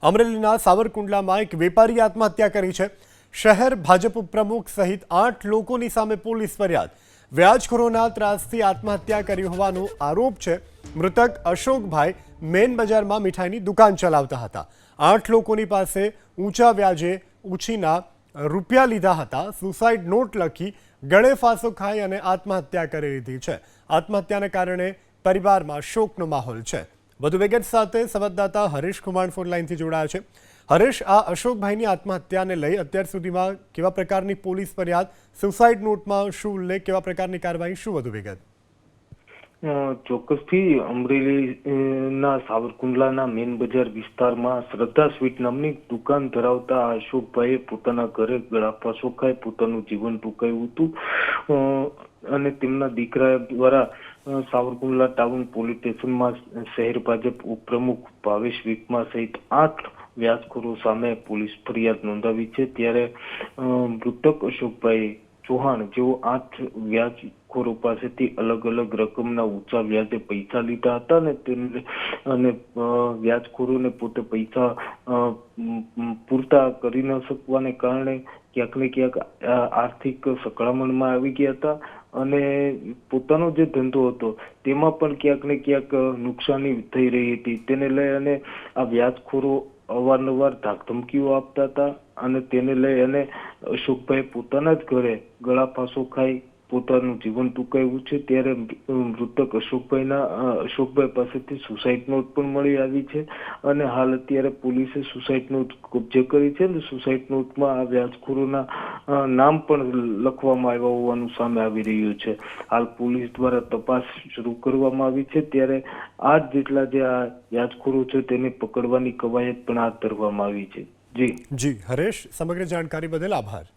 અમરેલીના સાવરકુંડલામાં એક વેપારી આત્મહત્યા કરી છે। શહેર ભાજપ પ્રમુખ સહિત 8 લોકોની સામે પોલીસ ફરિયાદ। વ્યાજખોરોના ત્રાસથી આત્મહત્યા કરી હોવાનો આરોપ છે। મૃતક અશોકભાઈ મેન બજારમાં મીઠાઈની દુકાન ચલાવતા હતા। 8 લોકોની પાસે ઊંચા વ્યાજે ઉછીના રૂપિયા લીધા હતા। સુસાઇડ નોટ લખી ગળે ફાંસો ખાઈ અને આત્મહત્યા કરી લીધી છે। આત્મહત્યાને કારણે પરિવારમાં શોકનો માહોલ છે। વધુ વિગત સાથે સંવાદદાતા હરીશ કુમાર ફોન લાઈનથી જોડાયા છે। હરીશ, આ અશોકભાઈની આત્મહત્યાને લઈ અત્યાર સુધીમાં કેવા પ્રકારની પોલીસ ફરિયાદ, સુસાઇડ નોટમાં શું ઉલ્લેખ, કેવા પ્રકારની કાર્યવાહી, શું વધુ વિગત? ચોક્કસથી અમરેલીના સાવરકુંડલાના મેન બજાર વિસ્તારમાં શ્રદ્ધા સ્વીટ નામની દુકાન ધરાવતા અશોકભાઈએ પોતાના ઘરે ગળાફાંસો ખાઈ પોતાનું જીવન ટૂંકાવ્યું હતું અને તેમના દીકરા દ્વારા સાવરકુંડલા ટાઉન પોલીસ સ્ટેશનમાં શહેર ભાજપ ઉપપ્રમુખ ભાવેશ વિકમા સહિત 8 વ્યાજખોરો સામે પોલીસ ફરિયાદ નોંધાવી છે। ત્યારે મૃતક અશોકભાઈ ચૌહાણ જેઓ 8 વ્યાજખોરો પાસેથી અલગ અલગ રકમના ઊંચા વ્યાજે પૈસા લીધા હતા અને વ્યાજખોરોને પોતે પૈસા પૂરતા કરી ન શકવાને કારણે ક્યાંક ને ક્યાંક આર્થિક સકળામણમાં આવી ગયા હતા અને પોતાનો જે ધંધો હતો તેમાં પણ ક્યાંક ને ક્યાંક નુકસાની થઈ રહી હતી। તેને લઈ અને આ વ્યાજખોરો અવારનવાર ધાકધમકીઓ આપતા હતા અને તેને લઈ અને અશોકભાઈ પોતાના જ ઘરે ગળાફાંસો ખાઈ પોતાનું જીવન ટૂંકાવ્યું છે। ત્યારે મૃતક અશોકભાઈ પાસેથી સુસાઇડ નોટ પણ મળી આવી છે અને હાલ અત્યારે પોલીસે સુસાઇડ નોટ કબજે કરી છે અને સુસાઇડ નોટમાં આ વ્યાજખોરોના નામ પણ લખવામાં આવ્યા હોવાનું સામે આવી રહ્યું છે। હાલ પોલીસ દ્વારા તપાસ શરૂ કરવામાં આવી છે। ત્યારે 8 જેટલા જે આ વ્યાજખોરો છે તેને પકડવાની કવાયત પણ હાથ ધરવામાં આવી છે। જી હરેશ, સમગ્ર જાણકારી બદલ આભાર।